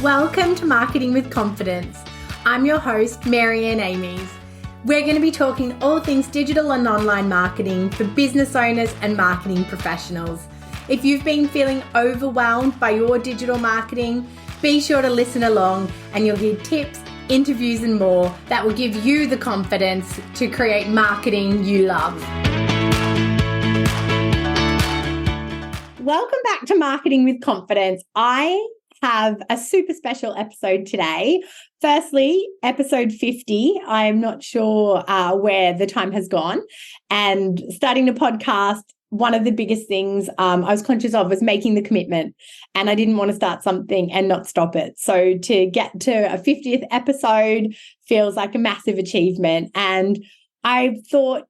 Welcome to Marketing with Confidence. I'm your host, Marianne Amies. We're going to be talking all things digital and online marketing for business owners and marketing professionals. If you've been feeling overwhelmed by your digital marketing, be sure to listen along and you'll hear tips, interviews and more that will give you the confidence to create marketing you love. Welcome back to Marketing with Confidence. I have a super special episode today. Firstly, episode 50. I'm not sure where the time has gone. And starting the podcast, one of the biggest things I was conscious of was making the commitment. And I didn't want to start something and not stop it. So to get to a 50th episode feels like a massive achievement. And I thought,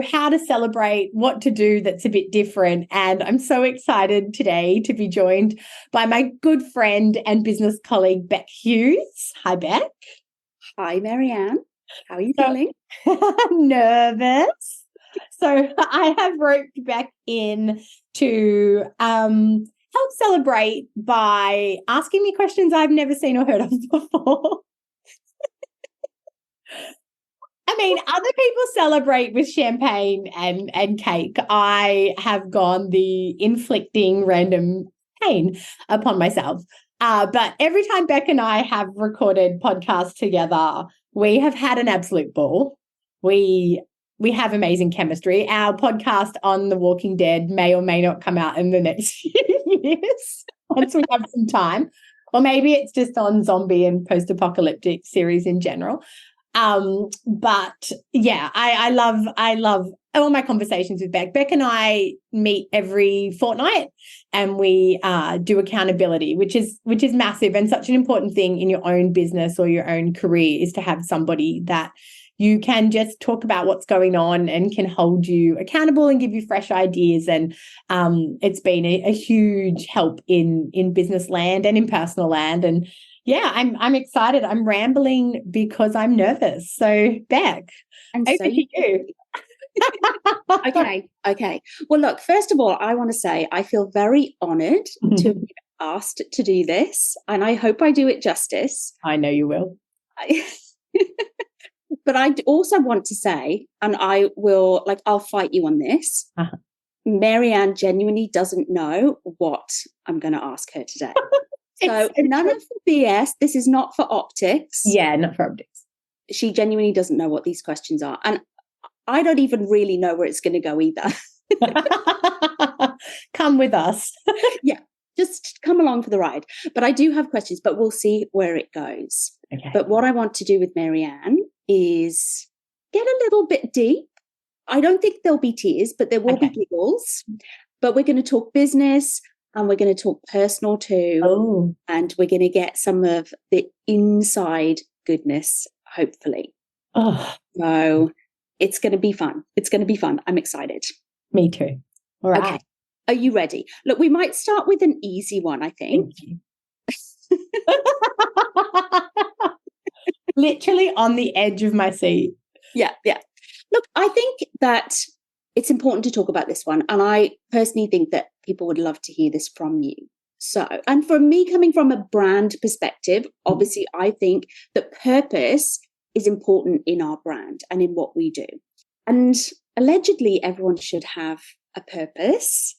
how to celebrate, what to do that's a bit different. And I'm so excited today to be joined by my good friend and business colleague, Bec Hughes. Hi, Bec. Hi, Marianne. How are you feeling? Nervous. So I have roped Bec in to help celebrate by asking me questions I've never seen or heard of before. I mean, other people celebrate with champagne and cake. I have gone the inflicting random pain upon myself. But every time Bec and I have recorded podcasts together, we have had an absolute ball. We have amazing chemistry. Our podcast on The Walking Dead may or may not come out in the next few years once we have some time. Or maybe it's just on zombie and post-apocalyptic series in general. But yeah, I love all my conversations with Bec. Bec and I meet every fortnight and we do accountability, which is massive and such an important thing in your own business or your own career is to have somebody that you can just talk about what's going on and can hold you accountable and give you fresh ideas. And it's been a huge help in business land and in personal land. And yeah, I'm excited. I'm rambling because I'm nervous. So, Bec, over to you. Okay. Well, look, first of all, I want to say I feel very honoured to be asked to do this, and I hope I do it justice. I know you will. But I also want to say, and I'll fight you on this. Uh-huh. Marianne genuinely doesn't know what I'm going to ask her today. So none of the BS. This is not for optics. Yeah, not for optics. She genuinely doesn't know what these questions are. And I don't even really know where it's going to go either. Come with us. Yeah, just come along for the ride. But I do have questions, but we'll see where it goes. Okay. But what I want to do with Marianne is get a little bit deep. I don't think there'll be tears, but there will be giggles. But we're going to talk business. And we're going to talk personal too. Oh. And we're going to get some of the inside goodness, hopefully. Oh. So it's going to be fun. I'm excited. Me too. All right. Okay. Are you ready? Look, we might start with an easy one, I think. Literally on the edge of my seat. Yeah. Look, I think that it's important to talk about this one. And I personally think that people would love to hear this from you. So, and for me, coming from a brand perspective, obviously, I think that purpose is important in our brand and in what we do. And allegedly, everyone should have a purpose,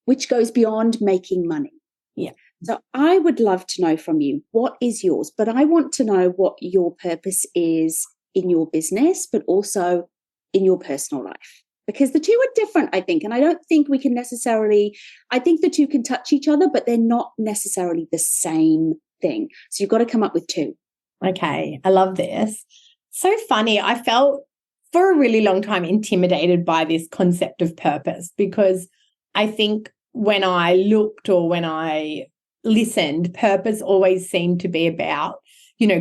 which goes beyond making money. Yeah. So I would love to know from you, what is yours? But I want to know what your purpose is in your business, but also in your personal life. Because the two are different, I think. And I don't think we can I think the two can touch each other, but they're not necessarily the same thing. So you've got to come up with two. Okay. I love this. So funny. I felt for a really long time intimidated by this concept of purpose because I think when I looked or when I listened, purpose always seemed to be about,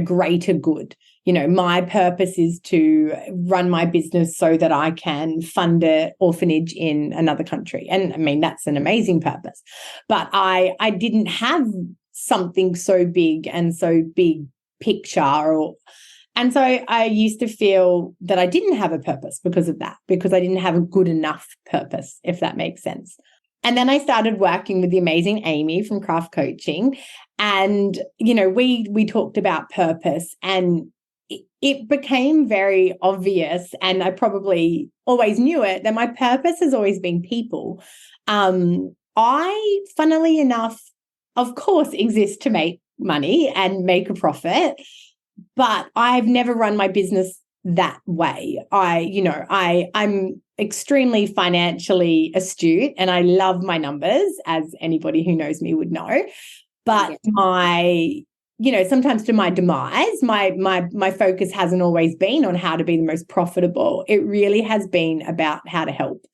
greater good. My purpose is to run my business so that I can fund an orphanage in another country. And I mean, that's an amazing purpose. But I didn't have something so big and so big picture and so I used to feel that I didn't have a purpose because of that, because I didn't have a good enough purpose, if that makes sense. And then I started working with the amazing Amy from Craft Coaching. And, we talked about purpose, and it became very obvious, and I probably always knew it, that my purpose has always been people. I, funnily enough, of course, exist to make money and make a profit, but I've never run my business that way. I'm extremely financially astute, and I love my numbers, as anybody who knows me would know. But sometimes to my demise, my focus hasn't always been on how to be the most profitable. It really has been about how to help.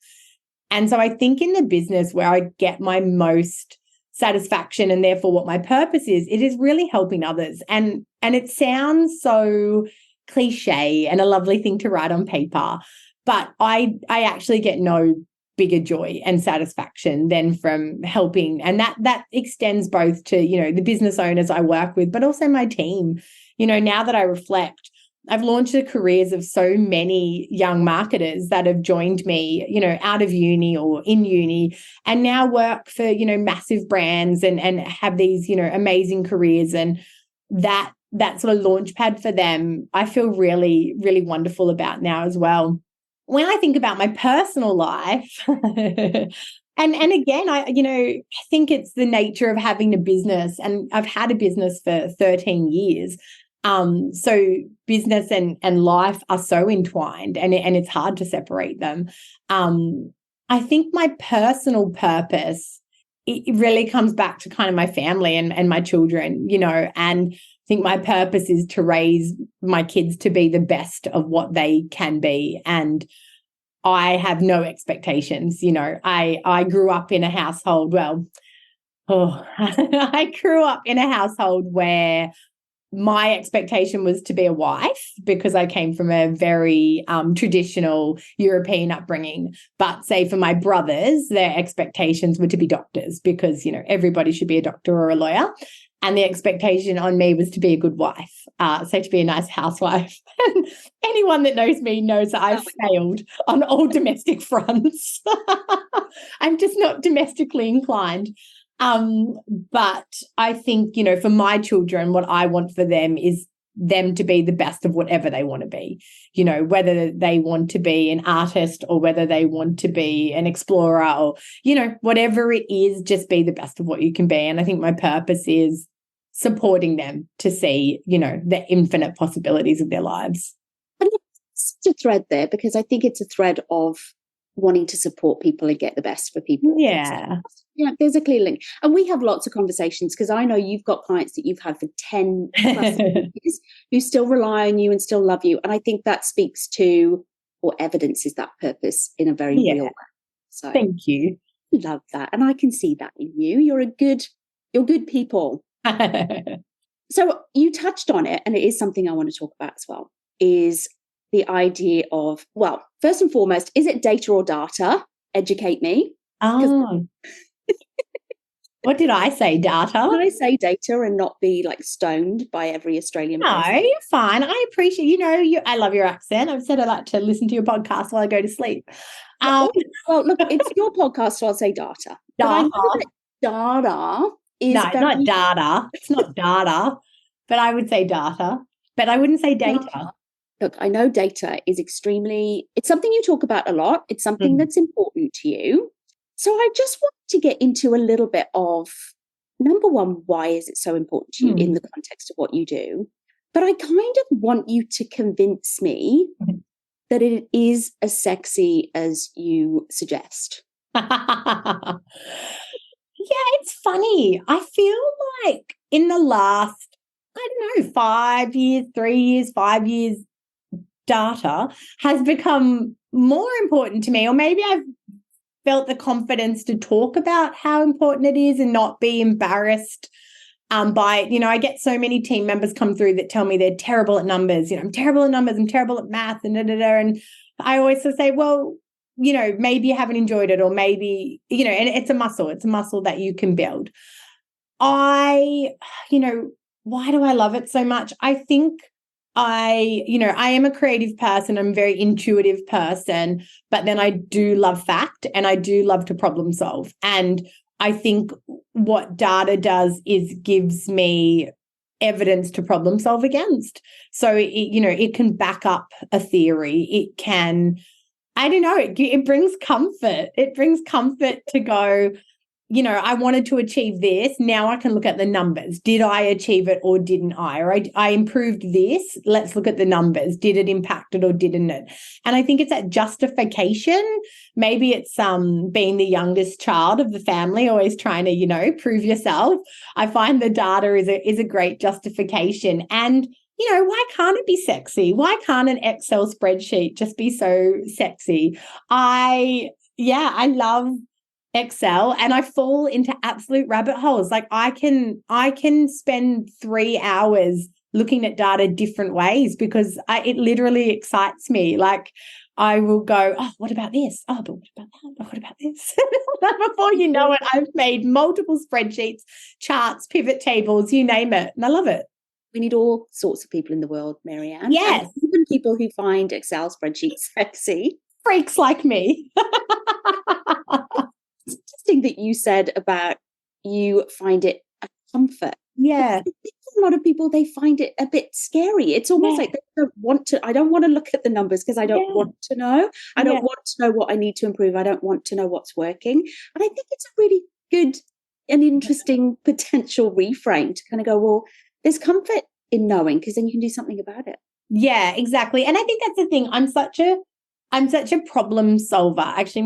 And so I think in the business where I get my most satisfaction, and therefore what my purpose is, it is really helping others. And it sounds so cliche and a lovely thing to write on paper, but I actually get no bigger joy and satisfaction than from helping. And that extends both to, the business owners I work with, but also my team. Now that I reflect, I've launched the careers of so many young marketers that have joined me, out of uni or in uni, and now work for, massive brands and have these, amazing careers. And that sort of launch pad for them, I feel really, really wonderful about now as well. When I think about my personal life, and again, I think it's the nature of having a business, and I've had a business for 13 years. So business and life are so entwined, and it's hard to separate them. I think my personal purpose, it really comes back to kind of my family and my children, and I think my purpose is to raise my kids to be the best of what they can be. And I have no expectations. I grew up in a household, I grew up in a household where my expectation was to be a wife, because I came from a very traditional European upbringing. But say for my brothers, their expectations were to be doctors, because, everybody should be a doctor or a lawyer. And the expectation on me was to be a good wife, so to be a nice housewife. And anyone that knows me knows that I've failed on all domestic fronts. I'm just not domestically inclined. But I think, for my children, what I want for them is them to be the best of whatever they want to be, whether they want to be an artist or whether they want to be an explorer or, whatever it is, just be the best of what you can be. And I think my purpose is supporting them to see, the infinite possibilities of their lives. And it's a thread there, because I think it's a thread of wanting to support people and get the best for people. Yeah. Yeah, there's a clear link. And we have lots of conversations, because I know you've got clients that you've had for 10 plus years who still rely on you and still love you. And I think that speaks to, or evidences that purpose in a very real way. So thank you. I love that. And I can see that in you. You're good people. So you touched on it, and it is something I want to talk about as well, is the idea of, well, first and foremost, is it data or data? Educate me. Oh. What did I say, data? Can I say data and not be stoned by every Australian person? No, you're fine. I appreciate, I love your accent. I've said I like to listen to your podcast while I go to sleep. Well, look, it's your podcast, so I'll say data. But I know that data is not data. It's not data, but I would say data. But I wouldn't say data. Look, I know data is it's something you talk about a lot. It's something that's important to you. So I just want to get into a little bit of, number one, why is it so important to you in the context of what you do? But I kind of want you to convince me that it is as sexy as you suggest. Yeah, it's funny. I feel like in the last, 5 years, 3 years, 5 years, data has become more important to me, or maybe I've felt the confidence to talk about how important it is and not be embarrassed by it. I get so many team members come through that tell me they're terrible at numbers. I'm terrible at numbers, I'm terrible at math, and and I always sort of say, well, maybe you haven't enjoyed it, or maybe, and it's a muscle that you can build. Why do I love it so much? I think I am a creative person. I'm a very intuitive person, but then I do love fact, and I do love to problem solve. And I think what data does is gives me evidence to problem solve against. So it can back up a theory. It can, I don't know, it brings comfort. It brings comfort to go, I wanted to achieve this. Now I can look at the numbers. Did I achieve it or didn't I? Or I improved this. Let's look at the numbers. Did it impact it or didn't it? And I think it's that justification. Maybe it's being the youngest child of the family, always trying to, prove yourself. I find the data is a great justification. And why can't it be sexy? Why can't an Excel spreadsheet just be so sexy? I love Excel, and I fall into absolute rabbit holes. Like I can spend 3 hours looking at data different ways because it literally excites me. Like I will go, oh, what about this? Oh, but what about that? Oh, what about this? Before you know it, I've made multiple spreadsheets, charts, pivot tables, you name it. And I love it. We need all sorts of people in the world, Marianne. Yes. And even people who find Excel spreadsheets sexy. Freaks like me. It's interesting that you said about you find it a comfort. Yeah. A lot of people, they find it a bit scary. It's almost like they don't want to. I don't want to look at the numbers because I don't want to know. I don't want to know what I need to improve. I don't want to know what's working. And I think it's a really good and interesting potential reframe to kind of go, well, there's comfort in knowing because then you can do something about it. Yeah, exactly. And I think that's the thing. I'm such a problem solver. Actually,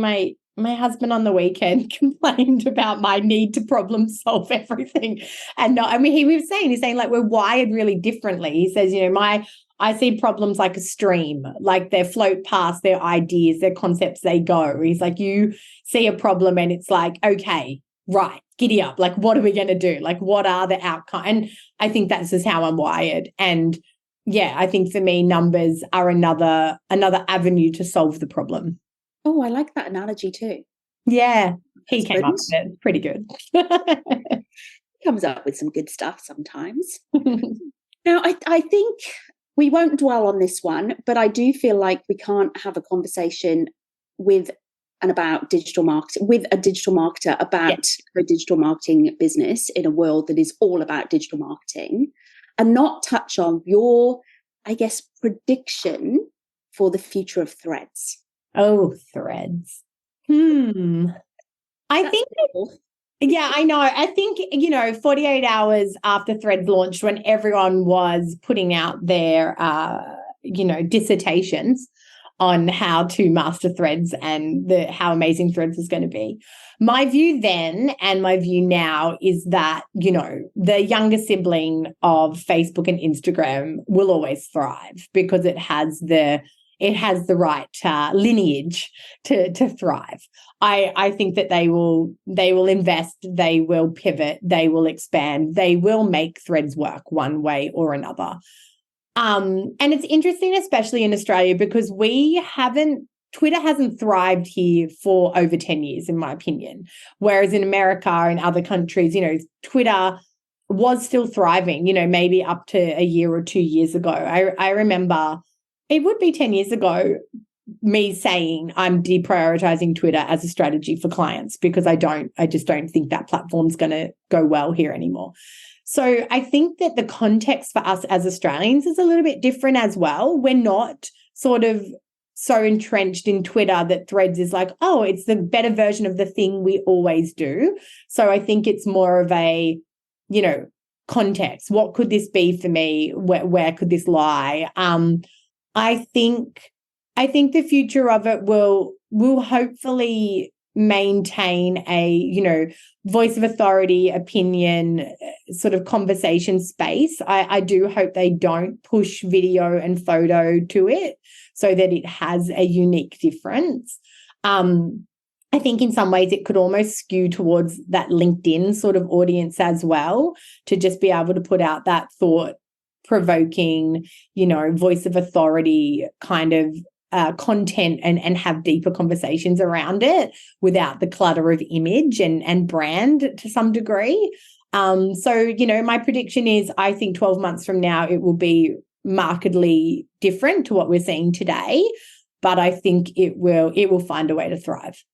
my husband on the weekend complained about my need to problem solve everything. And he's saying like we're wired really differently. He says, I see problems like a stream, like they float past their ideas, their concepts, they go. He's like, you see a problem and it's like, okay, right, giddy up. Like, what are we going to do? Like, what are the outcomes? And I think that's just how I'm wired. And yeah, I think for me, numbers are another avenue to solve the problem. Oh, I like that analogy too. Yeah, he came up with it. Pretty good. He comes up with some good stuff sometimes. Now, I think we won't dwell on this one, but I do feel like we can't have a conversation with and about digital marketing with a digital marketer about a digital marketing business in a world that is all about digital marketing and not touch on your, I guess, prediction for the future of Threads. Oh, Threads. I think, yeah, I know. I think, 48 hours after Threads launched, when everyone was putting out their, dissertations on how to master Threads and how amazing Threads was going to be. My view then and my view now is that, the younger sibling of Facebook and Instagram will always thrive because it has the right lineage to thrive. I think that they will invest, they will pivot, they will expand, they will make Threads work one way or another. And it's interesting, especially in Australia, because Twitter hasn't thrived here for over 10 years, in my opinion. Whereas in America and other countries, Twitter was still thriving, maybe up to a year or 2 years ago. I remember it would be 10 years ago, me saying I'm deprioritizing Twitter as a strategy for clients because I just don't think that platform's going to go well here anymore. So I think that the context for us as Australians is a little bit different as well. We're not sort of so entrenched in Twitter that Threads is like, oh, it's the better version of the thing we always do. So I think it's more of a, context. What could this be for me? Where could this lie? I think the future of it will hopefully maintain a, voice of authority, opinion, sort of conversation space. I do hope they don't push video and photo to it so that it has a unique difference. I think in some ways it could almost skew towards that LinkedIn sort of audience as well, to just be able to put out that thought-provoking, voice of authority kind of content and have deeper conversations around it without the clutter of image and brand to some degree. So, my prediction is I think 12 months from now it will be markedly different to what we're seeing today, but I think it will find a way to thrive.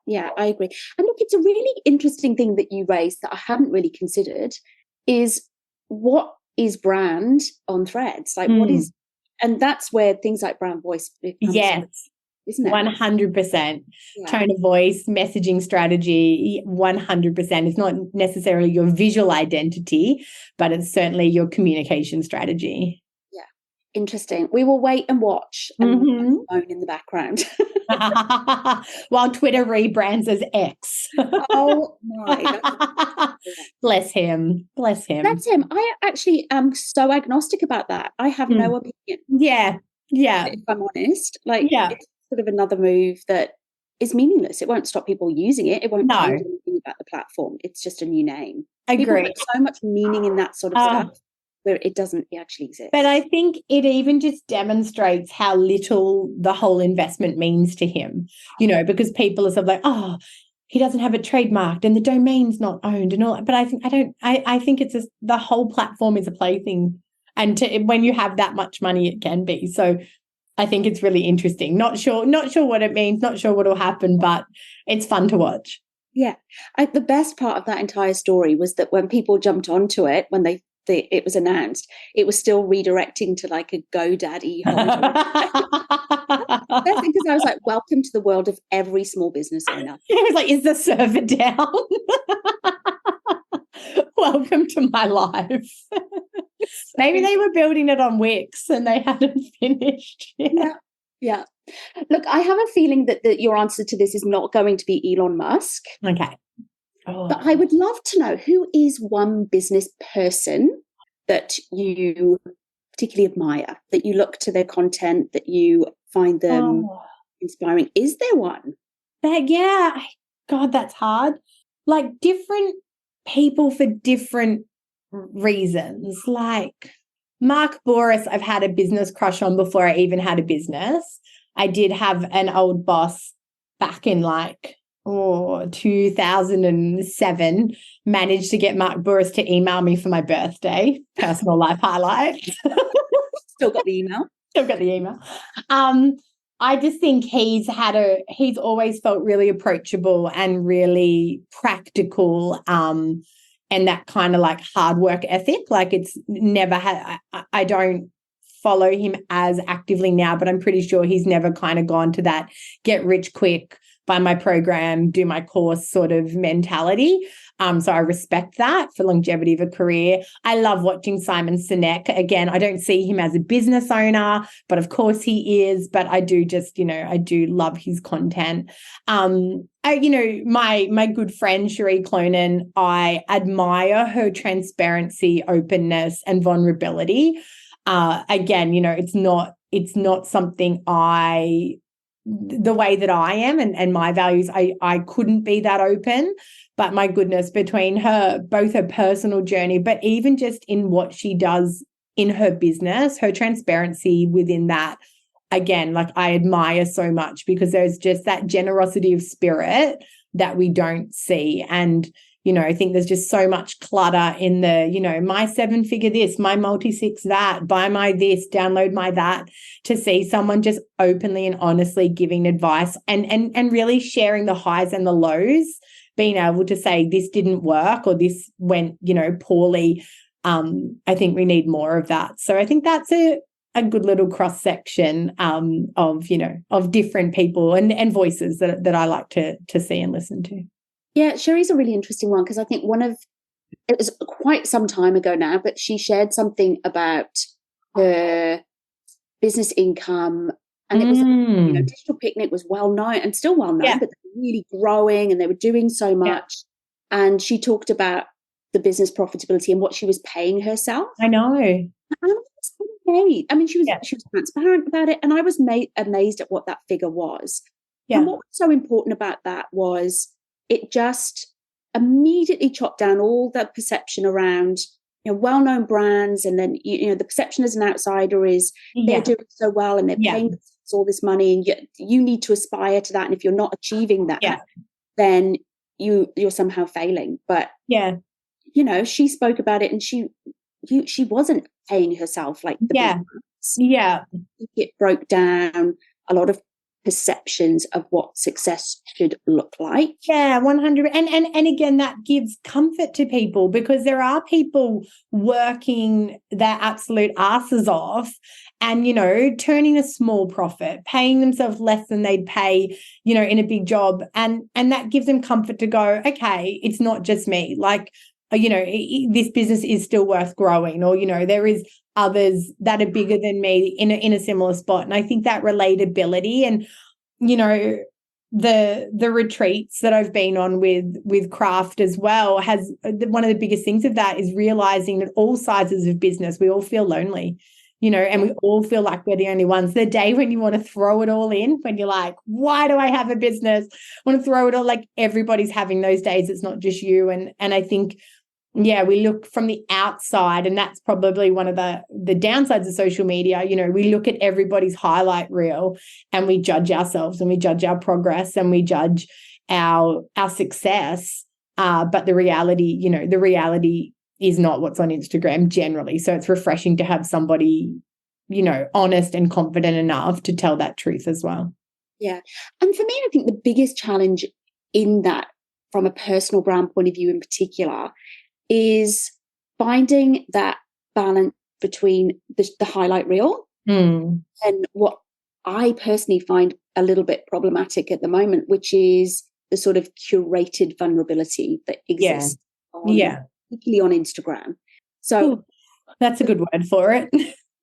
Yeah, I agree. And look, it's a really interesting thing that you raised that I hadn't really considered is what is brand on Threads? Like what is, and that's where things like brand voice becomes, Yes. isn't it? 100%. Yeah. Tone of voice, messaging strategy, 100%. It's not necessarily your visual identity, but it's certainly your communication strategy. Yeah. Interesting. We will wait and watch and moan in the background. While Twitter rebrands as X. Oh my. Bless him. Bless him. That's him. I actually am so agnostic about that. I have no opinion. Yeah. Yeah. If I'm honest. Like it's sort of another move that is meaningless. It won't stop people using it. It won't change anything about the platform. It's just a new name. Agree. People put so much meaning in that sort of stuff where it doesn't actually exist. But I think it even just demonstrates how little the whole investment means to him, you know, because people are sort of like, oh, he doesn't have it trademarked and the domain's not owned and all. But I think it's the whole platform is a plaything. And when you have that much money, it can be. So I think it's really interesting. Not sure what it means, not sure what will happen, but it's fun to watch. Yeah. The best part of that entire story was that when people jumped onto it, when it was announced, it was still redirecting to like a GoDaddy holiday. Because I was like, welcome to the world of every small business owner. It was like, is the server down? Welcome to my life. Maybe they were building it on Wix and they hadn't finished yet. Yeah. Look, I have a feeling that your answer to this is not going to be Elon Musk. Okay. But I would love to know, who is one business person that you particularly admire, that you look to their content, that you find them inspiring? Is there one? God, that's hard. Like different people for different reasons. Like Mark Boris, I've had a business crush on before I even had a business. I did have an old boss back in 2007, managed to get Mark Boris to email me for my birthday, personal life highlight. Still got the email. I just think he's always felt really approachable and really practical, and that kind of like hard work ethic. Like it's never had, I don't follow him as actively now, but I'm pretty sure he's never kind of gone to that get rich quick, buy my program, do my course sort of mentality. So I respect that for longevity of a career. I love watching Simon Sinek. Again, I don't see him as a business owner, but of course he is. But I do just, I do love his content. My good friend Cherie Clonan, I admire her transparency, openness, and vulnerability. Again, it's not something the way that I am and my values, I couldn't be that open. But my goodness, between both her personal journey, but even just in what she does in her business, her transparency within that, again, like I admire so much, because there's just that generosity of spirit that we don't see. And I think there's just so much clutter in the, my 7-figure this, my multi-six that, buy my this, download my that, to see someone just openly and honestly giving advice and really sharing the highs and the lows, being able to say this didn't work or this went, poorly. I think we need more of that. So I think that's a good little cross-section of different people and voices that I like to see and listen to. Yeah, Cherie's a really interesting one, because I think it was quite some time ago now, but she shared something about her business income, and it was, Digital Picnic was well known and still well known, but they were really growing and they were doing so much. Yeah. And she talked about the business profitability and what she was paying herself. I know. And I was amazed. I mean, she was transparent about it, and I was amazed at what that figure was. Yeah. And what was so important about that was it just immediately chopped down all the perception around, well-known brands. And then, the perception as an outsider is they're doing so well and they're paying all this money, and you need to aspire to that. And if you're not achieving that, then you're somehow failing. But, she spoke about it, and she wasn't paying herself like the big brands. Yeah. It broke down a lot of perceptions of what success should look like. Yeah, 100. And again, that gives comfort to people, because there are people working their absolute asses off and, turning a small profit, paying themselves less than they'd pay, in a big job. And that gives them comfort to go, okay, it's not just me. Like, this business is still worth growing, or, there is others that are bigger than me in a similar spot. And I think that relatability and, the retreats that I've been on with craft as well, has one of the biggest things of that is realizing that all sizes of business, we all feel lonely, and we all feel like we're the only ones. The day when you want to throw it all in, when you're like, why do I have a business? I want to throw it all, like everybody's having those days. It's not just you. And I think, yeah, we look from the outside, and that's probably one of the downsides of social media. We look at everybody's highlight reel and we judge ourselves and we judge our progress and we judge our success. But the reality is not what's on Instagram generally. So it's refreshing to have somebody, honest and confident enough to tell that truth as well. Yeah. And for me, I think the biggest challenge in that, from a personal brand point of view in particular, is finding that balance between the highlight reel and what I personally find a little bit problematic at the moment, which is the sort of curated vulnerability that exists particularly on Instagram. So that's a good word for it.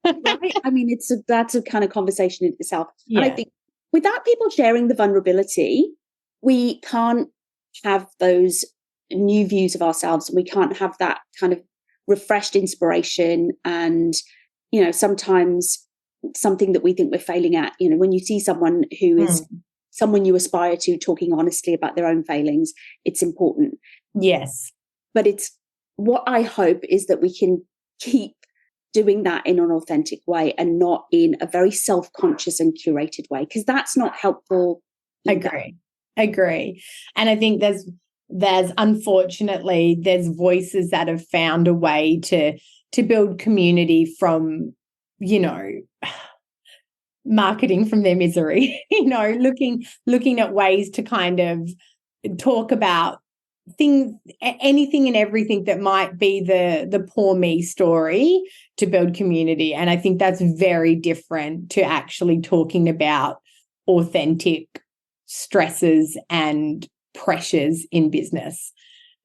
Right? I mean, that's a kind of conversation in itself. Yeah. And I think without people sharing the vulnerability, we can't have those new views of ourselves, and we can't have that kind of refreshed inspiration. And sometimes something that we think we're failing at, when you see someone who is someone you aspire to talking honestly about their own failings, it's important. Yes. But it's what I hope is that we can keep doing that in an authentic way and not in a very self-conscious and curated way, because that's not helpful either. Agree. And I think there's unfortunately there's voices that have found a way to build community from, marketing from their misery, looking at ways to kind of talk about things, anything and everything that might be the poor me story to build community. And I think that's very different to actually talking about authentic stresses and pressures in business.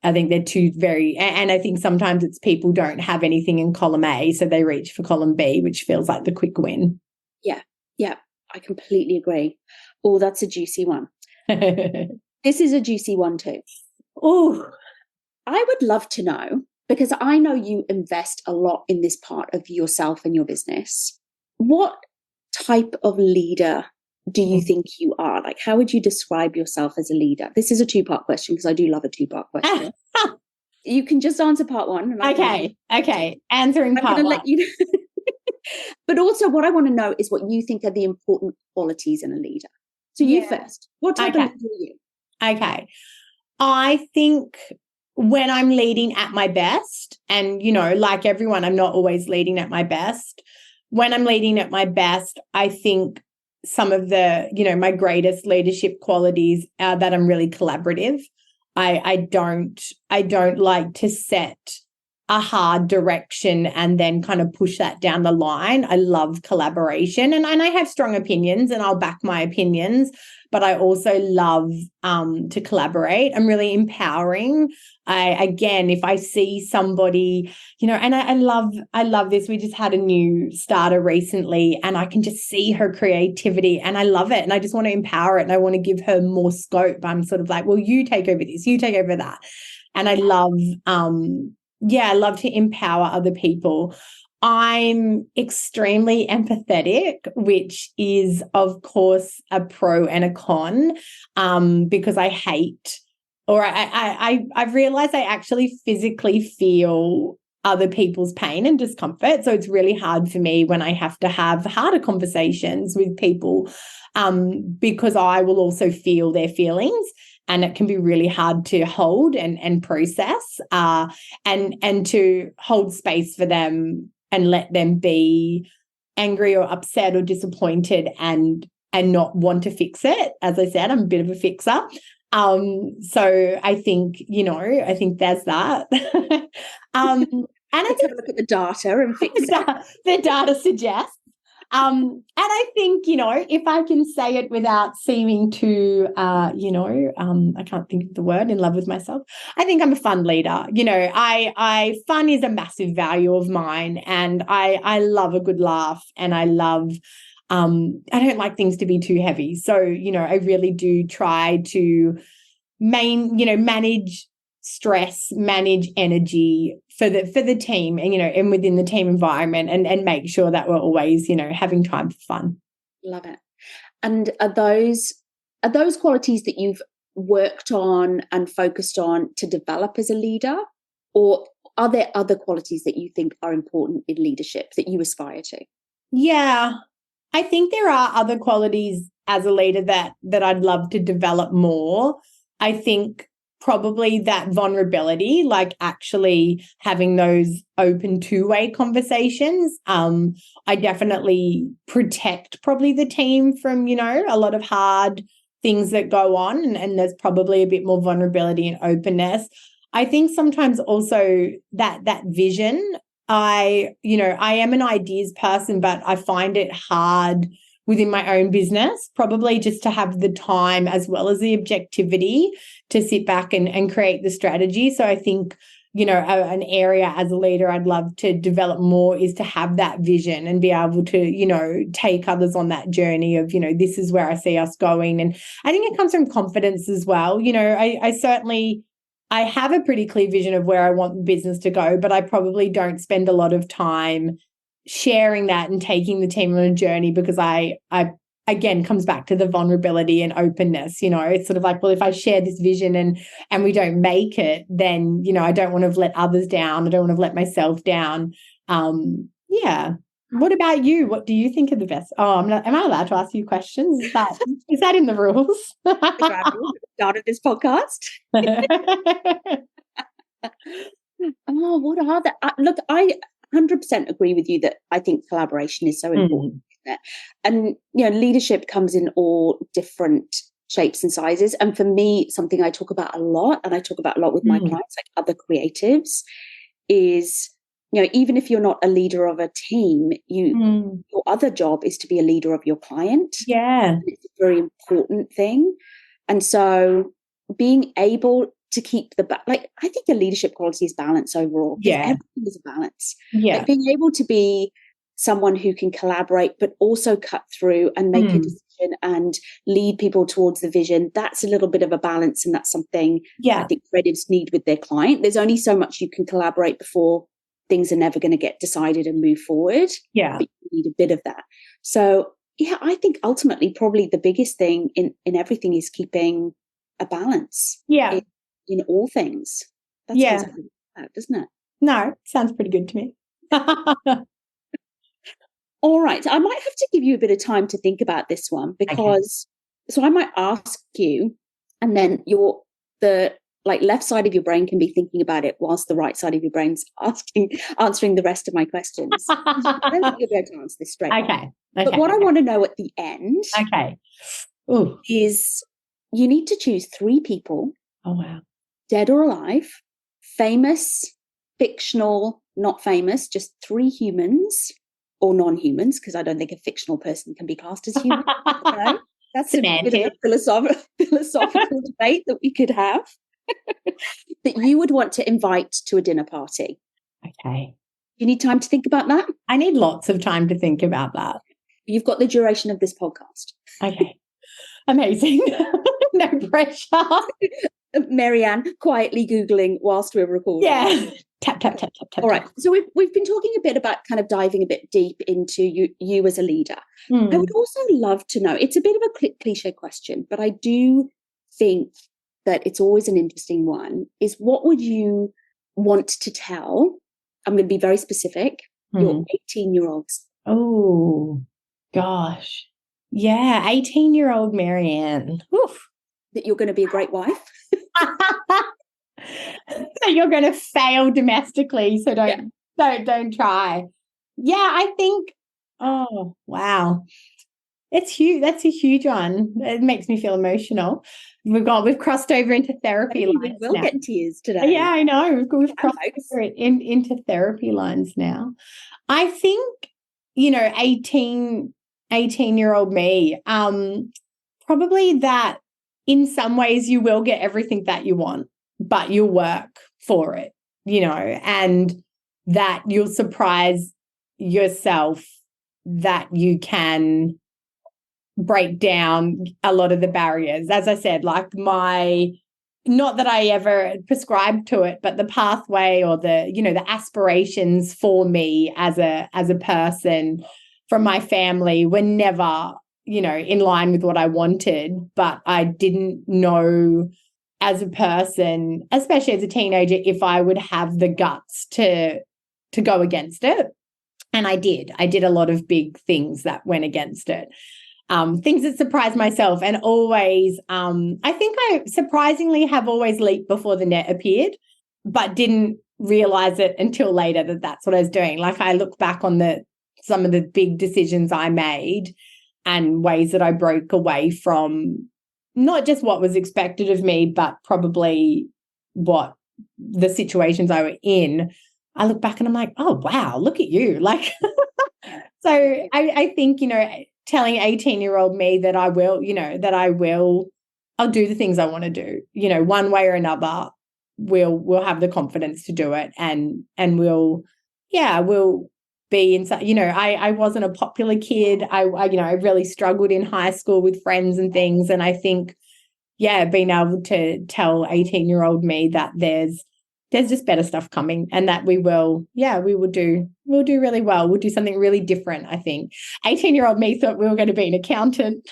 I think they're two very, and I think sometimes it's people don't have anything in column A, so they reach for column B, which feels like the quick win. Yeah, I completely agree. Oh, that's a juicy one. This is a juicy one too. Oh, I would love to know, because I know you invest a lot in this part of yourself and your business. What type of leader do you think you are? Like, how would you describe yourself as a leader? This is a two-part question, because I do love a two-part question. You can just answer part one. And okay. Answering part one. I'm going to let you know. But also what I want to know is what you think are the important qualities in a leader. So you first. What type of leader are you? Okay. I think when I'm leading at my best, and, like everyone, I'm not always leading at my best. When I'm leading at my best, I think some of the, my greatest leadership qualities are that I'm really collaborative. I don't like to set a hard direction and then kind of push that down the line. I love collaboration, and I have strong opinions and I'll back my opinions, but I also love to collaborate. I'm really empowering. Again, if I see somebody, and I love this. We just had a new starter recently, and I can just see her creativity and I love it. And I just want to empower it, and I want to give her more scope. I'm sort of like, well, you take over this, you take over that. And I love, I love to empower other people. I'm extremely empathetic, which is, of course, a pro and a con, because I hate, or I've realized I actually physically feel other people's pain and discomfort. So it's really hard for me when I have to have harder conversations with people, because I will also feel their feelings. And it can be really hard to hold and process, and to hold space for them and let them be angry or upset or disappointed, and not want to fix it. As I said, I'm a bit of a fixer. So I think, I think there's that. And Let's have a look at the data and fix it. The data suggests. And I think, if I can say it without seeming to, I can't think of the word, in love with myself. I think I'm a fun leader. Fun is a massive value of mine, and I love a good laugh, and I don't like things to be too heavy. So, I really do try to manage stress, manage energy for the team, and within the team environment, and make sure that we're always, having time for fun. Love it. And are those qualities that you've worked on and focused on to develop as a leader, or are there other qualities that you think are important in leadership that you aspire to? Yeah, I think there are other qualities as a leader that I'd love to develop more. I think probably that vulnerability, like actually having those open two-way conversations. I definitely protect probably the team from, a lot of hard things that go on, and there's probably a bit more vulnerability and openness. I think sometimes also that vision, I am an ideas person, but I find it hard within my own business, probably just to have the time as well as the objectivity to sit back and create the strategy. So I think, an area as a leader I'd love to develop more is to have that vision and be able to, take others on that journey of, this is where I see us going. And I think it comes from confidence as well. I have a pretty clear vision of where I want the business to go, but I probably don't spend a lot of time sharing that and taking the team on a journey, because I again comes back to the vulnerability and openness. It's sort of like, well, if I share this vision and we don't make it, then I don't want to let others down. I don't want to let myself down. Yeah. What about you? What do you think are the best? Oh, am I allowed to ask you questions? Is that in the rules? Started this podcast. Oh, what are the look? I 100% agree with you that I think collaboration is so important. And leadership comes in all different shapes and sizes. And for me, something I talk about a lot, and I talk about a lot with my clients, like other creatives, is even if you're not a leader of a team, your other job is to be a leader of your client. Yeah, and it's a very important thing. And so being able to keep I think the leadership quality is balance overall. Yeah, everything is a balance. Yeah, like being able to be someone who can collaborate but also cut through and make a decision and lead people towards the vision. That's a little bit of a balance, and that's something I think creatives need with their client. There's only so much you can collaborate before things are never going to get decided and move forward. Yeah, but you need a bit of that. So I think ultimately probably the biggest thing in everything is keeping a balance. Yeah. In all things. That sounds pretty bad, doesn't it? No, sounds pretty good to me. All right. I might have to give you a bit of time to think about this one, because so I might ask you, and then the left side of your brain can be thinking about it whilst the right side of your brain's answering the rest of my questions. I don't think you'll be able to answer this straight. Okay. But what I want to know at the end is you need to choose 3 people. Oh, wow. Dead or alive, famous, fictional, not famous, just 3 humans or non-humans, because I don't think a fictional person can be classed as human. That's a bit of a philosophical debate that we could have. That you would want to invite to a dinner party. Okay. You need time to think about that? I need lots of time to think about that. You've got the duration of this podcast. Okay. Amazing. No pressure. Marianne quietly Googling whilst we're recording. Yeah. Tap, tap, tap, tap, tap. All right. So we've been talking a bit about kind of diving a bit deep into you as a leader. I would also love to know, it's a bit of a cliche question, but I do think that it's always an interesting one, is what would you want to tell? I'm going to be very specific. Your 18-year-olds. Oh, gosh. Yeah, 18-year-old Marianne. Oof. That you're going to be a great wife. So you're going to fail domestically, so don't try. Yeah, I think, oh, wow. It's huge. That's a huge one. It makes me feel emotional. We've crossed over into therapy lines we will now. get tears today. Yeah, I know. We've crossed over into therapy lines now. I think, 18-year-old me, probably that in some ways you will get everything that you want, but you'll work for it, and that you'll surprise yourself that you can break down a lot of the barriers. As I said, like not that I ever prescribed to it, but the pathway or the aspirations for me as a person from my family were never, in line with what I wanted, but I didn't know as a person, especially as a teenager, if I would have the guts to go against it. And I did. I did a lot of big things that went against it. Things that surprised myself, and always, I think I surprisingly have always leaped before the net appeared, but didn't realize it until later that that's what I was doing. Like, I look back on some of the big decisions I made and ways that I broke away from not just what was expected of me, but probably what the situations I were in. I look back and I'm like, oh, wow, look at you. Like, so I think, telling 18-year-old me that I will, I'll do the things I want to do, one way or another, we'll have the confidence to do it, and we'll be inside. I wasn't a popular kid. I really struggled in high school with friends and things. And I think, being able to tell 18-year-old me that there's just better stuff coming, and that we will do really well. We'll do something really different, I think. 18-year-old me thought we were going to be an accountant.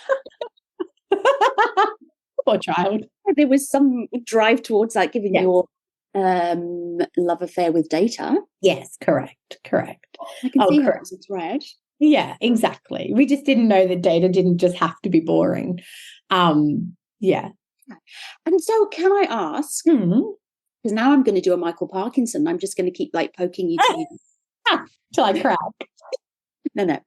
Poor child. There was some drive towards that, given your love affair with data. Yes, correct. I can see how it's a thread. Yeah, exactly. We just didn't know that data didn't just have to be boring. Yeah. And so can I ask, because now I'm going to do a Michael Parkinson. I'm just going to keep poking you till I crack. No. Now,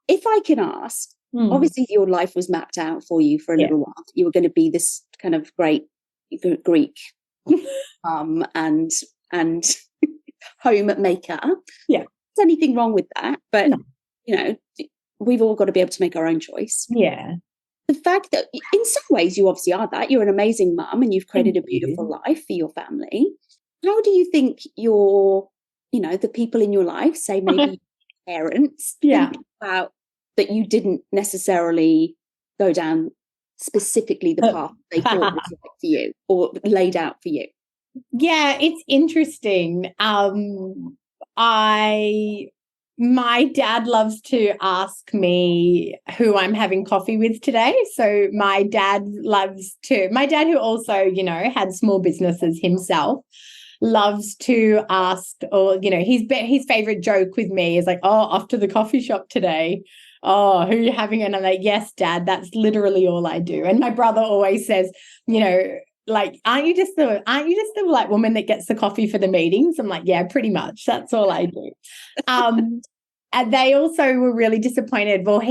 if I can ask, obviously your life was mapped out for you for a little while. You were going to be this kind of great Greek and home maker. Yeah. There's anything wrong with that, but we've all got to be able to make our own choice. Yeah. The fact that in some ways you obviously are that. You're an amazing mum and you've created a beautiful life for your family. How do you think the people in your life, say maybe parents, think about that you didn't necessarily go down specifically the path they thought was right for you or laid out for you? Yeah, it's interesting. My dad loves to ask me who I'm having coffee with today. So my dad, who also, had small businesses himself, loves to ask, or, his favorite joke with me is like, oh, off to the coffee shop today. Oh, who are you having? And I'm like, yes, Dad, that's literally all I do. And my brother always says, like, aren't you just the like woman that gets the coffee for the meetings? I'm like, yeah, pretty much. That's all I do. And they also were really disappointed. Well,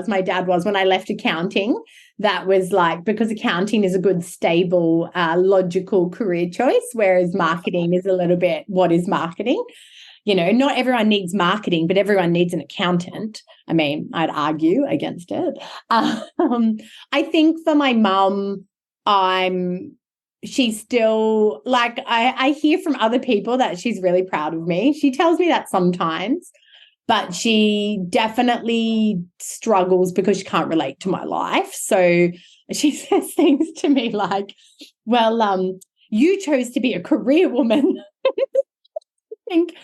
my dad was, when I left accounting. That was like, because accounting is a good, stable, logical career choice, whereas marketing is a little bit, what is marketing? Not everyone needs marketing, but everyone needs an accountant. I mean, I'd argue against it. I think for my mum, she's still like, I hear from other people that she's really proud of me. She tells me that sometimes, but she definitely struggles because she can't relate to my life. So she says things to me like, well, you chose to be a career woman. I think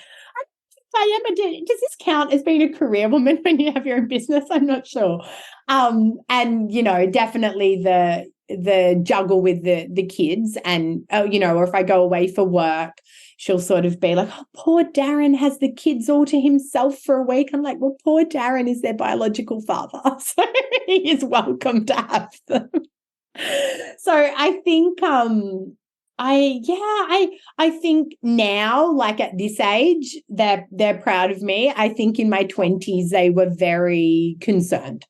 I am. Does this count as being a career woman when you have your own business? I'm not sure. And, definitely the juggle with the kids, and, or if I go away for work, she'll sort of be like, oh, poor Darren has the kids all to himself for a week. I'm like, well, poor Darren is their biological father, so he is welcome to have them. So I think, I think now, like at this age, they're proud of me. I think in my 20s, they were very concerned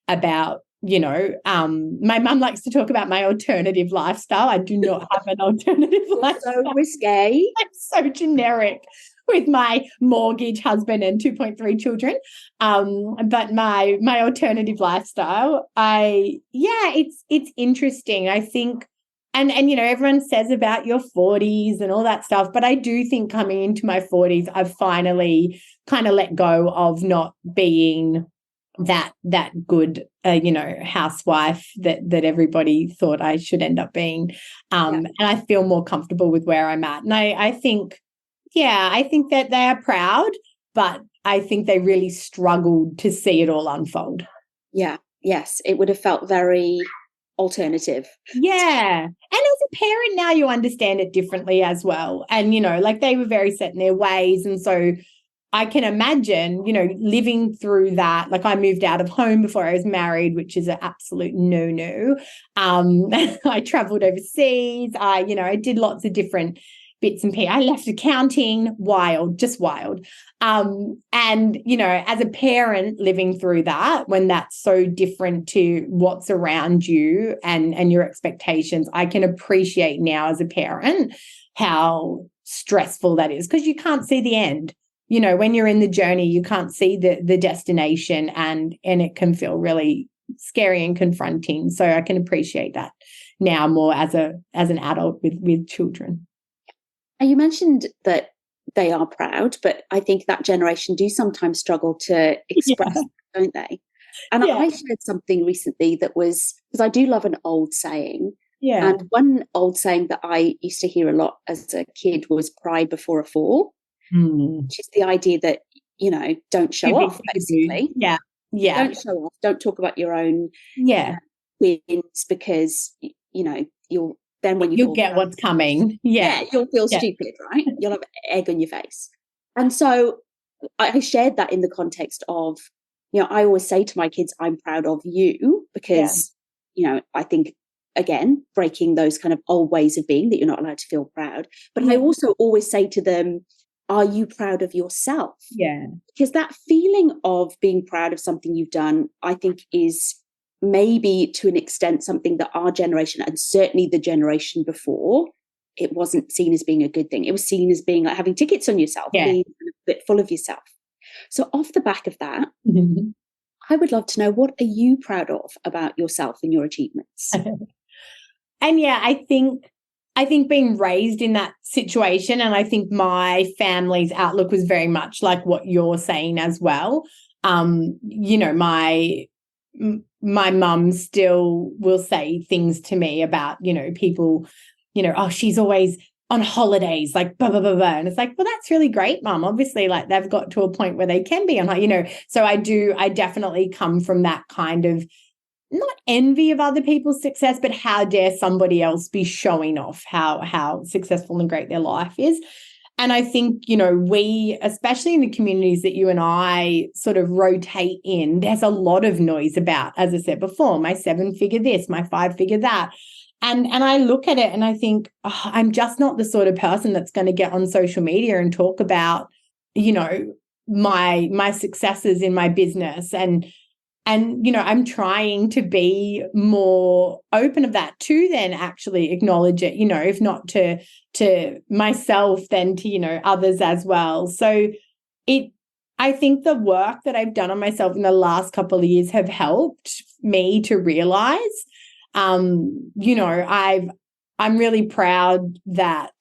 about, my mum likes to talk about my alternative lifestyle. I do not have an alternative lifestyle. So risque. I'm so generic with my mortgage, husband, and 2.3 children. But my alternative lifestyle, it's interesting. I think, and everyone says about your 40s and all that stuff, but I do think coming into my 40s, I've finally kind of let go of not being that good housewife that everybody thought I should end up being, and I feel more comfortable with where I'm at. And I think that they are proud, but I think they really struggled to see it all unfold. Yes, it would have felt very alternative. Yeah. And as a parent now, you understand it differently as well. And they were very set in their ways, and so I can imagine, living through that. Like, I moved out of home before I was married, which is an absolute no-no. I traveled overseas. I did lots of different bits and pieces. I left accounting, just wild. And, as a parent living through that, when that's so different to what's around you and your expectations, I can appreciate now as a parent how stressful that is, because you can't see the end. When you're in the journey, you can't see the destination, and it can feel really scary and confronting. So I can appreciate that now more as an adult with children. And you mentioned that they are proud, but I think that generation do sometimes struggle to express, don't they? And I shared something recently that was, because I do love an old saying. Yeah. And one old saying that I used to hear a lot as a kid was pride before a fall. Which is the idea that, don't show off, basically. Yeah. Don't show off. Don't talk about your own wins, because, you'll get what's coming. Yeah. You'll feel stupid, right? You'll have egg on your face. And so I shared that in the context of, I always say to my kids, I'm proud of you, because, I think, again, breaking those kind of old ways of being, that you're not allowed to feel proud. But I also always say to them, are you proud of yourself? Yeah. Because that feeling of being proud of something you've done, I think, is maybe to an extent something that our generation, and certainly the generation before, it wasn't seen as being a good thing. It was seen as being like having tickets on yourself, being a bit full of yourself. So off the back of that, I would love to know, what are you proud of about yourself and your achievements? And I think being raised in that situation, and I think my family's outlook was very much like what you're saying as well. My mum still will say things to me about, people, oh, she's always on holidays, like blah, blah, blah, blah. And it's like, well, that's really great, Mum. Obviously, like, they've got to a point where they can be on, so I definitely come from that kind of, not envy of other people's success, but how dare somebody else be showing off how successful and great their life is. And I think, we, especially in the communities that you and I sort of rotate in, there's a lot of noise about, as I said before, my 7-figure this, my 5-figure that. And I look at it and I think, I'm just not the sort of person that's going to get on social media and talk about, my successes in my business. And I'm trying to be more open of that, to then actually acknowledge it, if not to myself, then to, others as well. So I think the work that I've done on myself in the last couple of years have helped me to realize, I'm really proud that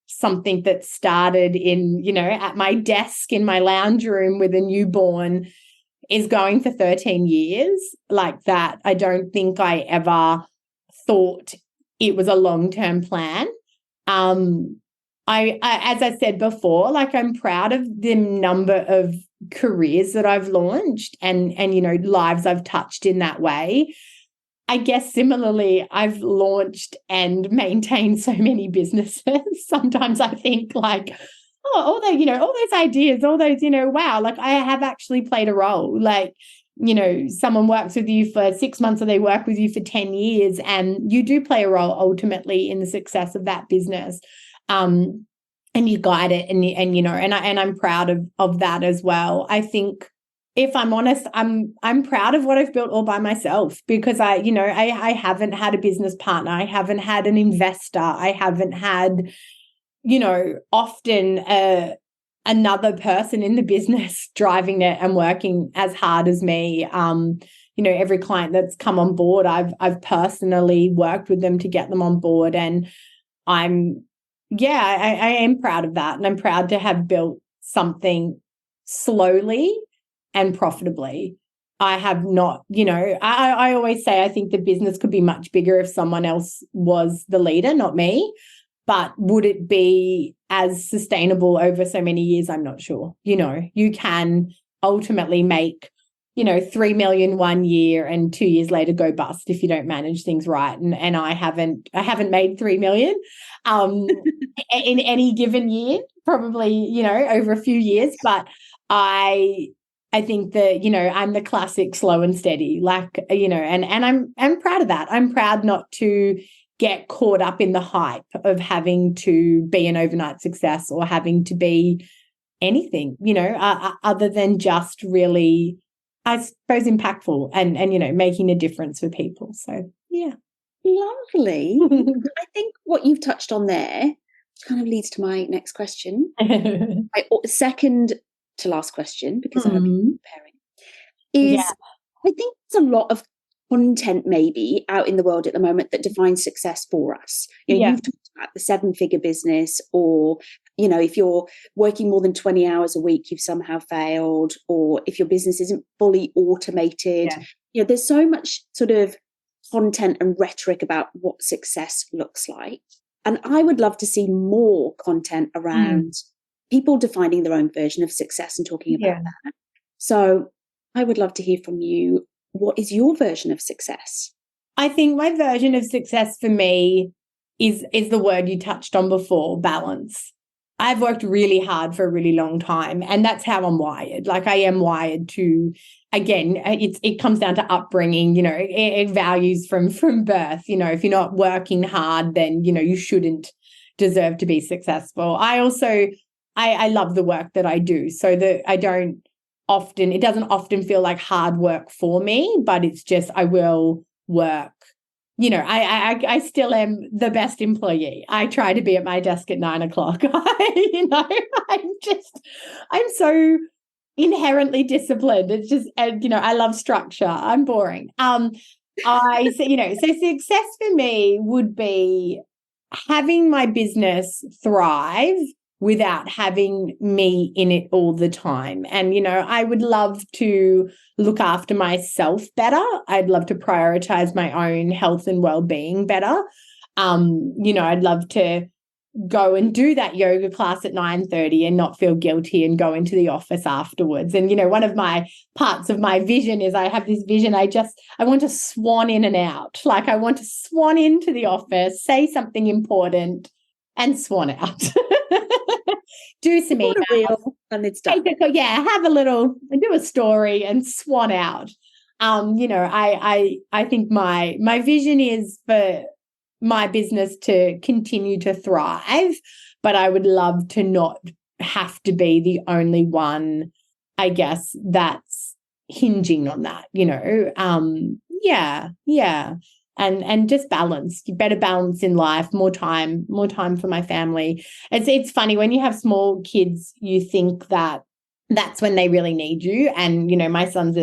something that started in, at my desk in my lounge room with a newborn is going for 13 years like that. I don't think I ever thought it was a long-term plan. I as I said before, like, I'm proud of the number of careers that I've launched and lives I've touched in that way. I guess similarly, I've launched and maintained so many businesses. Sometimes I think, like, all those ideas, all those, wow, like, I have actually played a role. Like, someone works with you for 6 months or they work with you for 10 years, and you do play a role ultimately in the success of that business. And you guide it, and I'm proud of that as well. I think if I'm honest, I'm proud of what I've built all by myself, because I haven't had a business partner. I haven't had an investor. I haven't had, often another person in the business driving it and working as hard as me. Every client that's come on board, I've personally worked with them to get them on board. And I am proud of that. And I'm proud to have built something slowly and profitably. I have not, I always say I think the business could be much bigger if someone else was the leader, not me. But would it be as sustainable over so many years? I'm not sure. You can ultimately make, 3 million one year and 2 years later go bust if you don't manage things right. And I haven't made 3 million in any given year, probably, over a few years. But I think that, I'm the classic slow and steady, and I'm proud of that. I'm proud not to get caught up in the hype of having to be an overnight success or having to be anything, other than just really, I suppose, impactful and making a difference for people. So, yeah. Lovely. I think what you've touched on there kind of leads to my next question. Second to last question, because I've been preparing, is I think there's a lot of content maybe out in the world at the moment that defines success for us. You've talked about the 7-figure business, or if you're working more than 20 hours a week, you've somehow failed, or if your business isn't fully automated. There's so much sort of content and rhetoric about what success looks like. And I would love to see more content around people defining their own version of success and talking about that. So I would love to hear from you. What is your version of success? I think my version of success for me is the word you touched on before, balance. I've worked really hard for a really long time, and that's how I'm wired. Like, I am wired to, again, it comes down to upbringing, it values from birth. If you're not working hard, then, you shouldn't deserve to be successful. I also, I love the work that I do, so that it doesn't often feel like hard work for me, but it's just, I will work. I still am the best employee. I try to be at my desk at 9 o'clock. I'm so inherently disciplined. It's just, I love structure. I'm boring. So success for me would be having my business thrive without having me in it all the time. And, I would love to look after myself better. I'd love to prioritize my own health and well-being better. I'd love to go and do that yoga class at 9:30 and not feel guilty and go into the office afterwards. And, one of my parts of my vision is I have this vision. I want to swan in and out. Like, I want to swan into the office, say something important, and swan out. Do some emails, and it's done. Have a little, do a story and swan out. I think my vision is for my business to continue to thrive, but I would love to not have to be the only one, I guess, that's hinging on that, And just balance, better balance in life, more time for my family. It's funny, when you have small kids, you think that that's when they really need you. And, my son's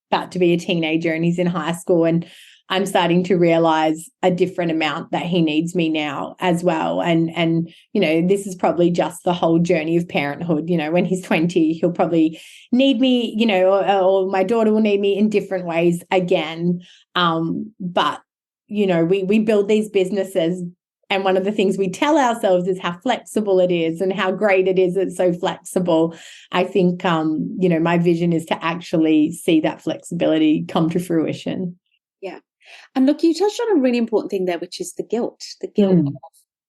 about to be a teenager and he's in high school, and I'm starting to realize a different amount that he needs me now as well. And this is probably just the whole journey of parenthood. When he's 20, he'll probably need me, or my daughter will need me in different ways again. But we build these businesses, and one of the things we tell ourselves is how flexible it is and how great it is. It's so flexible. I think, my vision is to actually see that flexibility come to fruition. Yeah. And look, you touched on a really important thing there, which is the guilt.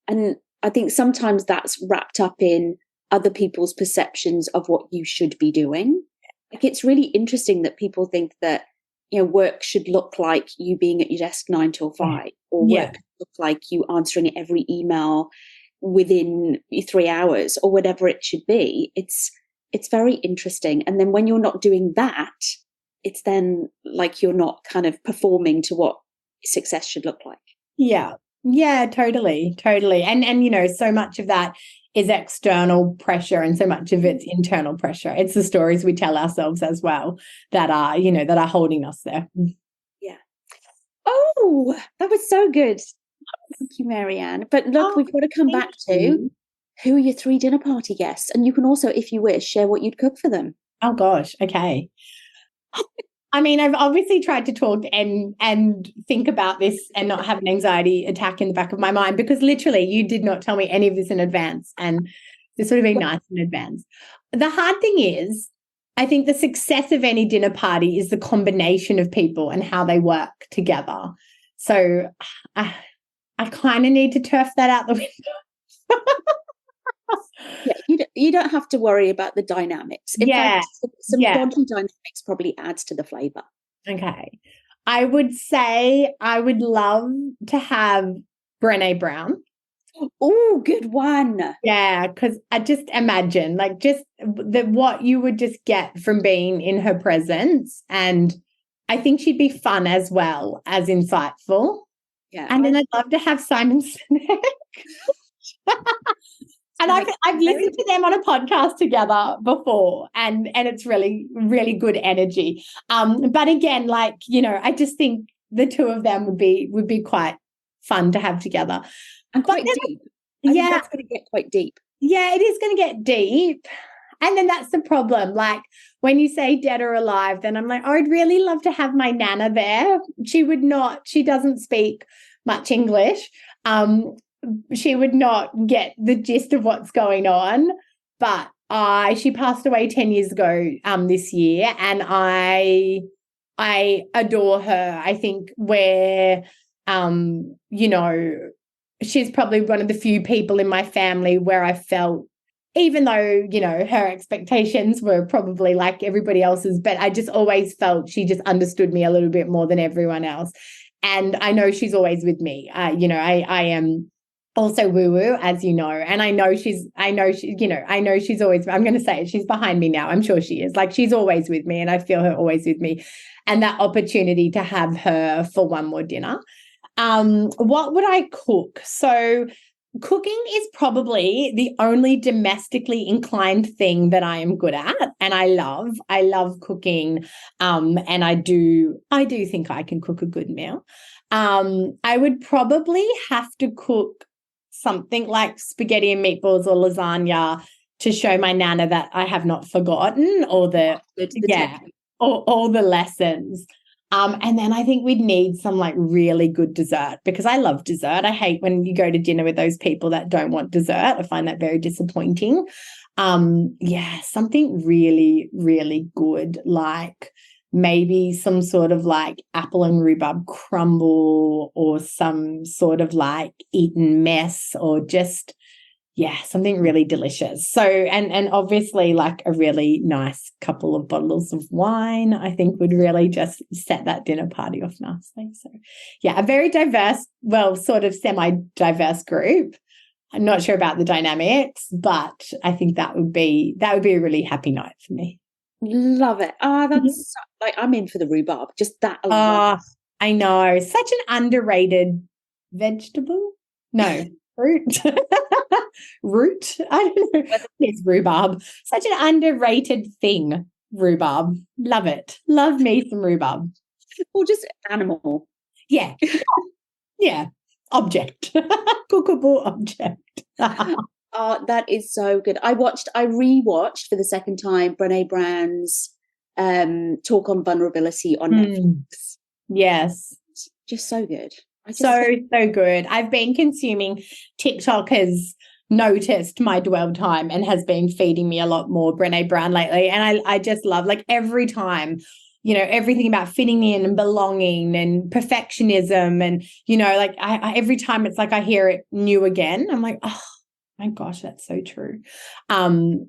And I think sometimes that's wrapped up in other people's perceptions of what you should be doing. Like, it's really interesting that people think that, work should look like you being at your desk 9 till 5, or work should look like you answering every email within 3 hours, or whatever it should be. It's it's very interesting. And then when you're not doing that, it's then like you're not kind of performing to what success should look like. Yeah. Yeah, totally. And so much of that is external pressure and so much of it's internal pressure. It's the stories we tell ourselves as well that are holding us there. Yeah. Oh, that was so good. Thank you, Marianne. But look, we've got to come back to who are your 3 dinner party guests? And you can also, if you wish, share what you'd cook for them. Oh gosh, okay. I mean, I've obviously tried to talk and think about this and not have an anxiety attack in the back of my mind, because literally you did not tell me any of this in advance, and this would have been nice in advance. The hard thing is, I think the success of any dinner party is the combination of people and how they work together. So I kind of need to turf that out the window. Yeah, you don't have to worry about the dynamics. In fact, some dodgy dynamics probably adds to the flavour. Okay. I would say I would love to have Brené Brown. Oh, good one. Yeah, because I just imagine like just what you would just get from being in her presence. And I think she'd be fun as well as insightful. Yeah. And then I'd love to have Simon Sinek. And I've listened to them on a podcast together before, and it's really, really good energy. But again, like, I just think the two of them would be quite fun to have together. And quite deep. I think that's going to get quite deep. Yeah, it is going to get deep. And then that's the problem. Like when you say dead or alive, then I'm like, oh, I'd really love to have my Nana there. She doesn't speak much English. She would not get the gist of what's going on, but she passed away 10 years ago this year, and I adore her. I think she's probably one of the few people in my family where I felt, even though, her expectations were probably like everybody else's, but I just always felt she just understood me a little bit more than everyone else. And I know she's always with me. I am also woo-woo, as you know, and I know she's always, I'm going to say it, she's behind me now. I'm sure she is. Like, she's always with me, and I feel her always with me. And that opportunity to have her for one more dinner. What would I cook? So cooking is probably the only domestically inclined thing that I am good at, and I love cooking. And I do think I can cook a good meal. I would probably have to cook something like spaghetti and meatballs or lasagna to show my Nana that I have not forgotten all the lessons. And then I think we'd need some like really good dessert, because I love dessert. I hate when you go to dinner with those people that don't want dessert. I find that very disappointing. Something really, really good, like maybe some sort of like apple and rhubarb crumble, or some sort of like Eton mess, or just, something really delicious. So, and obviously like a really nice couple of bottles of wine, I think would really just set that dinner party off nicely. So a very diverse, well, sort of semi-diverse group. I'm not sure about the dynamics, but I think that would be a really happy night for me. Love it. That's like, I'm in for the rhubarb. Just that alone. I know. Such an underrated vegetable. No, fruit. Root. I don't know. It's rhubarb. Such an underrated thing. Rhubarb. Love it. Love me some rhubarb. Or just animal. Yeah. Yeah. Object. Cookable object. That is so good. I rewatched for the second time Brené Brown's talk on vulnerability on Netflix. Yes. Just so good. So good. I've been consuming, TikTok has noticed my dwell time and has been feeding me a lot more Brené Brown lately. And I just love, like, every time, everything about fitting in and belonging and perfectionism. And, like I every time it's like I hear it new again, I'm like, oh my gosh, that's so true. And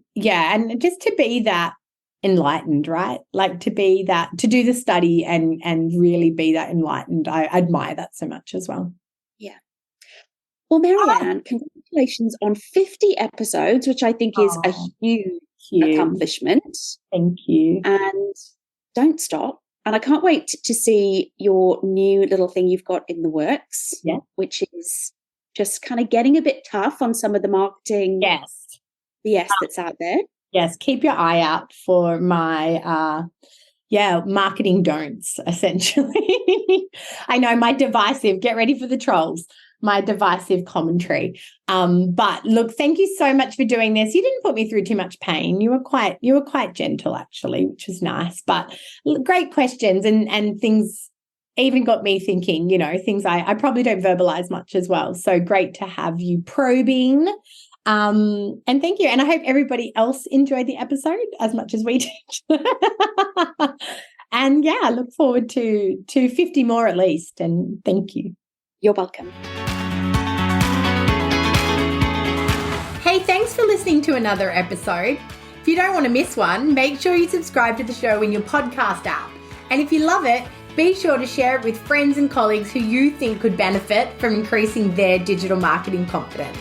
just to be that enlightened, right? Like to do the study and really be that enlightened. I admire that so much as well. Yeah. Well, Marianne, congratulations on 50 episodes, which I think is a you. accomplishment. Thank you. And don't stop. And I can't wait to see your new little thing you've got in the works, which is just kind of getting a bit tough on some of the marketing BS that's out there. Yes, keep your eye out for my marketing don'ts, essentially. I know, my divisive, get ready for the trolls, my divisive commentary. But look, thank you so much for doing this. You didn't put me through too much pain. You were quite gentle, actually, which was nice. But great questions and things even got me thinking, things I probably don't verbalize much as well. So great to have you probing. And thank you. And I hope everybody else enjoyed the episode as much as we did. And I look forward to 50 more at least. And thank you. You're welcome. Hey, thanks for listening to another episode. If you don't want to miss one, make sure you subscribe to the show in your podcast app. And if you love it, be sure to share it with friends and colleagues who you think could benefit from increasing their digital marketing confidence.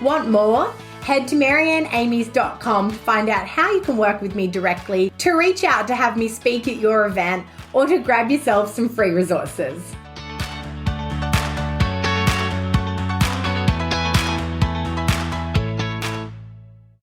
Want more? Head to marianneamies.com to find out how you can work with me directly, to reach out to have me speak at your event, or to grab yourself some free resources.